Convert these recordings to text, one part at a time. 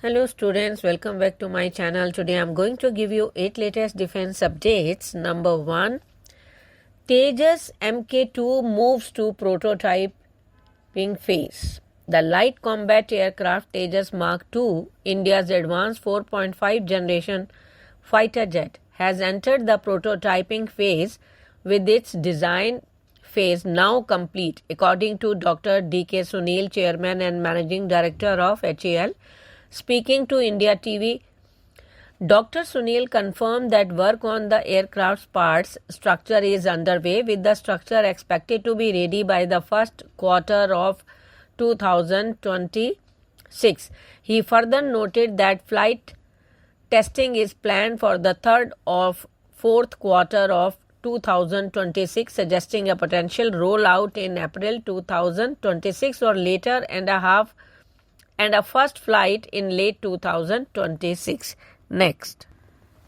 Hello students, welcome back to my channel. Today I am going to give you 8 latest defense updates. Number 1, Tejas MK II moves to prototyping phase. The light combat aircraft Tejas Mark II, India's advanced 4.5 generation fighter jet, has entered the prototyping phase with its design phase now complete, according to Dr. D.K. Sunil, Chairman and Managing Director of HAL. Speaking to India TV, Dr. Sunil confirmed that work on the aircraft's parts structure is underway, with the structure expected to be ready by the first quarter of 2026. He further noted that flight testing is planned for the third or fourth quarter of 2026, suggesting a potential rollout in April 2026 or later, and a first flight in late 2026. Next,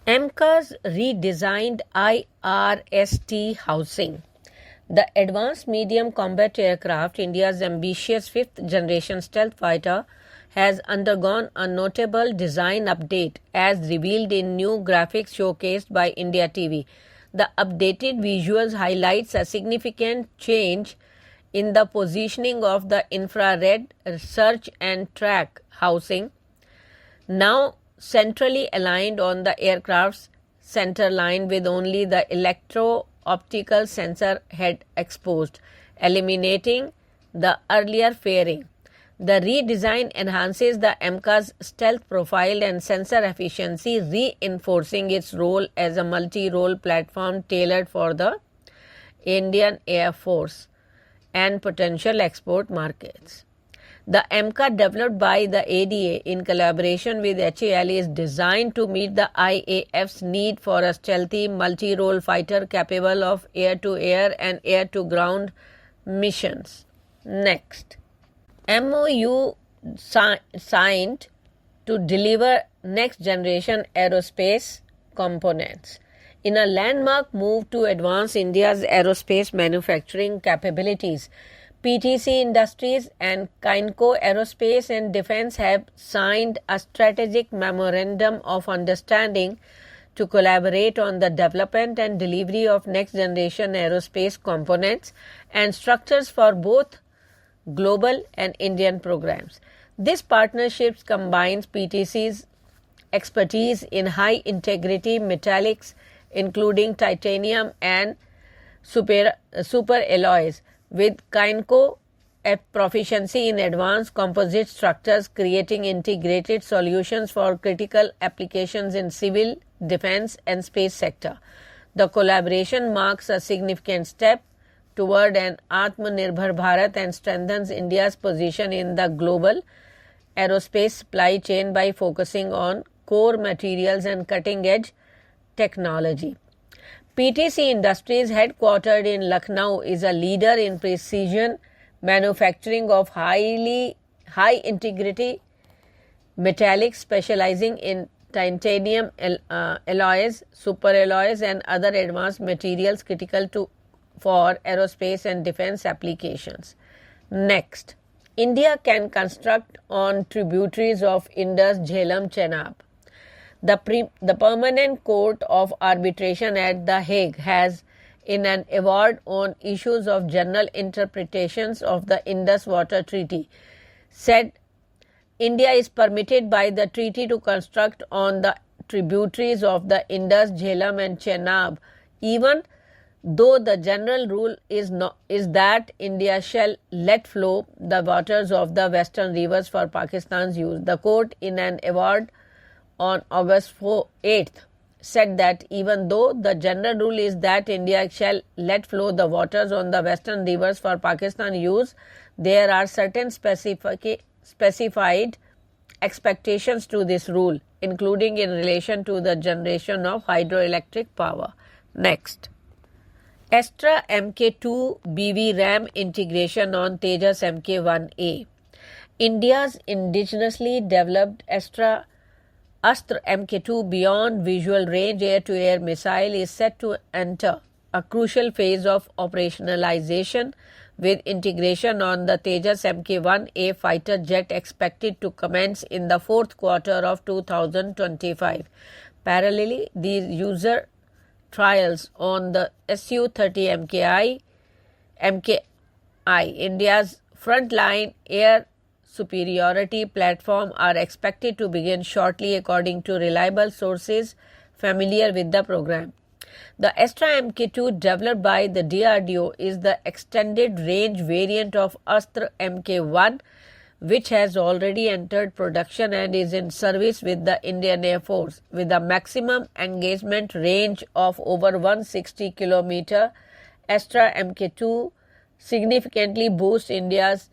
MK's redesigned IRST housing. The Advanced Medium Combat Aircraft, India's ambitious fifth generation stealth fighter, has undergone a notable design update as revealed in new graphics showcased by India TV. The updated visuals highlights a significant change in the positioning of the infrared search and track housing, now centrally aligned on the aircraft's center line with only the electro-optical sensor head exposed, eliminating the earlier fairing. The redesign enhances the MK's stealth profile and sensor efficiency, reinforcing its role as a multi-role platform tailored for the Indian Air Force and potential export markets. The MK, developed by the ADA in collaboration with HAL, is designed to meet the IAF's need for a stealthy multi-role fighter capable of air-to-air and air-to-ground missions. Next, MOU signed to deliver next-generation aerospace components. In a landmark move to advance India's aerospace manufacturing capabilities, PTC Industries and Kinco Aerospace and Defense have signed a strategic memorandum of understanding to collaborate on the development and delivery of next-generation aerospace components and structures for both global and Indian programs. This partnership combines PTC's expertise in high-integrity metallics, including titanium and super alloys, with Kinco proficiency in advanced composite structures, creating integrated solutions for critical applications in civil, defense and space sector. The collaboration marks a significant step toward an Atmanirbhar Bharat and strengthens India's position in the global aerospace supply chain by focusing on core materials and cutting-edge technology. PTC Industries, headquartered in Lucknow, is a leader in precision manufacturing of high-integrity metallics, specializing in titanium alloys, superalloys and other advanced materials critical for aerospace and defense applications. Next, India can construct on tributaries of Indus, Jhelum, Chenab. The Permanent Court of Arbitration at The Hague has, in an award on issues of general interpretations of the Indus Water Treaty, said India is permitted by the treaty to construct on the tributaries of the Indus, Jhelum and Chenab, even though the general rule is that India shall let flow the waters of the western rivers for Pakistan's use. The court, in an award on August 8th, said that even though the general rule is that India shall let flow the waters on the western rivers for Pakistan use, there are certain specified expectations to this rule, including in relation to the generation of hydroelectric power. Next, Astra MK II BVRAAM integration on Tejas MK1A. India's indigenously developed Astra MK II beyond visual range air-to-air missile is set to enter a crucial phase of operationalization with integration on the Tejas MK I fighter jet expected to commence in the fourth quarter of 2025. Parallelly, these user trials on the Su-30 MKI, India's frontline air superiority platform, are expected to begin shortly, according to reliable sources familiar with the program. The Astra MK2, developed by the DRDO, is the extended range variant of Astra MK1, which has already entered production and is in service with the Indian Air Force. With a maximum engagement range of over 160 km, Astra MK2 significantly boosts India's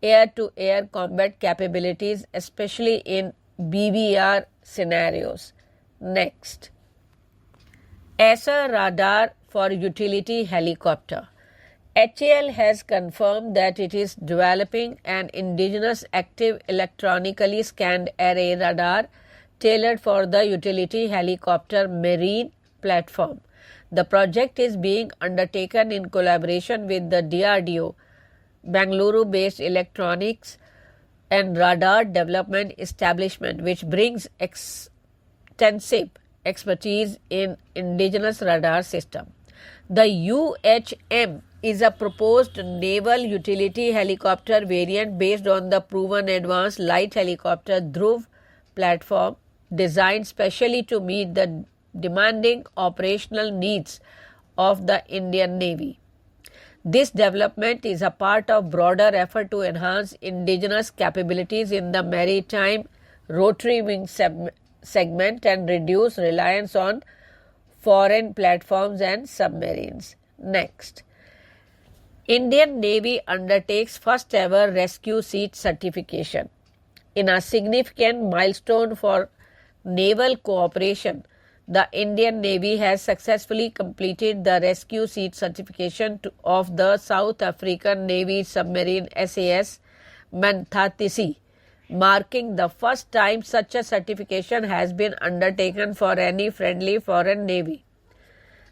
air-to-air combat capabilities, especially in BVR scenarios. Next, ASA radar for utility helicopter. HAL has confirmed that it is developing an indigenous active electronically scanned array radar tailored for the utility helicopter marine platform. The project is being undertaken in collaboration with the DRDO, Bangalore-based electronics and radar development establishment, which brings extensive expertise in indigenous radar system. The UHM is a proposed naval utility helicopter variant based on the proven advanced light helicopter Dhruv platform, designed specially to meet the demanding operational needs of the Indian Navy. This development is a part of broader effort to enhance indigenous capabilities in the maritime rotary wing segment and reduce reliance on foreign platforms and submarines. Next, Indian Navy undertakes first ever rescue seat certification. In a significant milestone for naval cooperation, the Indian Navy has successfully completed the rescue seat certification of the South African Navy submarine SAS Mantatisi, marking the first time such a certification has been undertaken for any friendly foreign navy.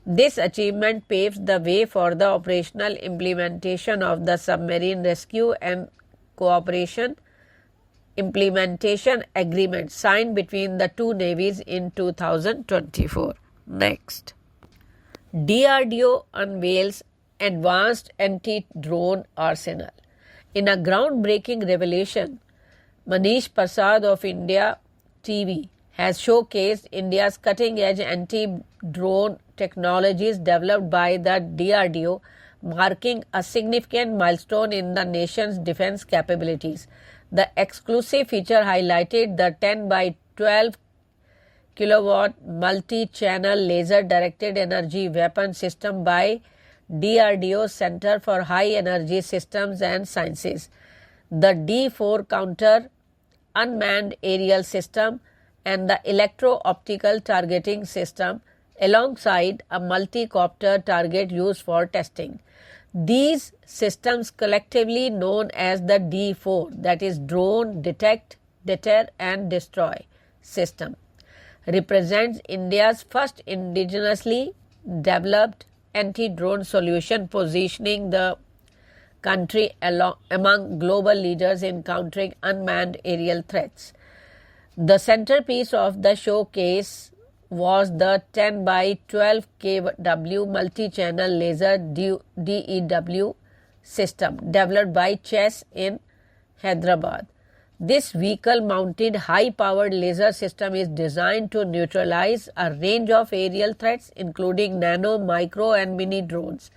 This achievement paves the way for the operational implementation of the Submarine Rescue and Cooperation Implementation Agreement signed between the two navies in 2024. Next, DRDO unveils advanced anti-drone arsenal. In a groundbreaking revelation, Manish Prasad of India TV has showcased India's cutting-edge anti-drone technologies developed by the DRDO, marking a significant milestone in the nation's defense capabilities. The exclusive feature highlighted the 10 by 12 kilowatt multi-channel laser-directed energy weapon system by DRDO Center for High Energy Systems and Sciences, the D4 counter unmanned aerial system, and the electro-optical targeting system, alongside a multi-copter target used for testing. These systems, collectively known as the D4, that is Drone Detect, Deter and Destroy system, represents India's first indigenously developed anti-drone solution, positioning the country among global leaders in countering unmanned aerial threats. The centerpiece of the showcase was the 10 by 12 kW multi-channel laser DEW system developed by Chess in Hyderabad. This vehicle-mounted high-powered laser system is designed to neutralize a range of aerial threats, including nano, micro and mini drones,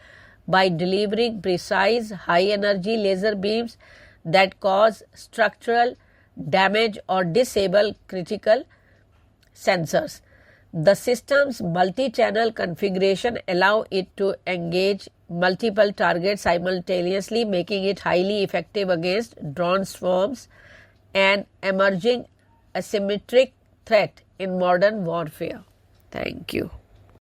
by delivering precise high-energy laser beams that cause structural damage or disable critical sensors. The system's multi-channel configuration allows it to engage multiple targets simultaneously, making it highly effective against drone swarms, an emerging asymmetric threat in modern warfare. Thank you.